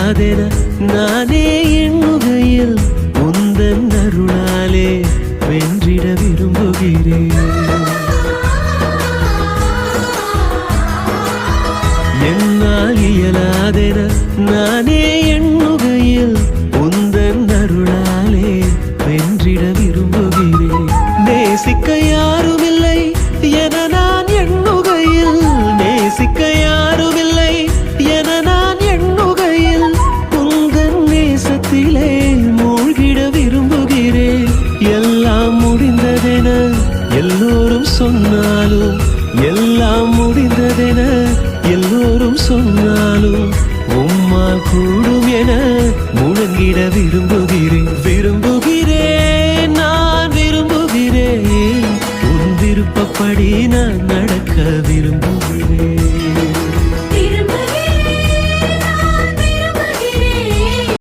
இயலாதென நானே எண்ணுகையில் உந்தன் அருளாலே வென்றிட விரும்புகிறேன். என்னால் இயலாதென நானே எண்ணுகையில் உந்தன் அருளாலே வென்றிட விரும்புகிறேன். நேசிக்க யாருமில்லை என நான் எண்ணுகையில், நேசிக்க யாருமில்லை என நான் எண்ணுகையில் உங்கள் நேசத்திலே மூழ்கிட விரும்புகிறேன். எல்லாம் முடிந்ததென எல்லோரும் சொன்னாலும், எல்லாம் முடிந்ததென எல்லோரும் சொன்னாலும் உம்மால் கூடும் என முழங்கிட விரும்புகிறேன்.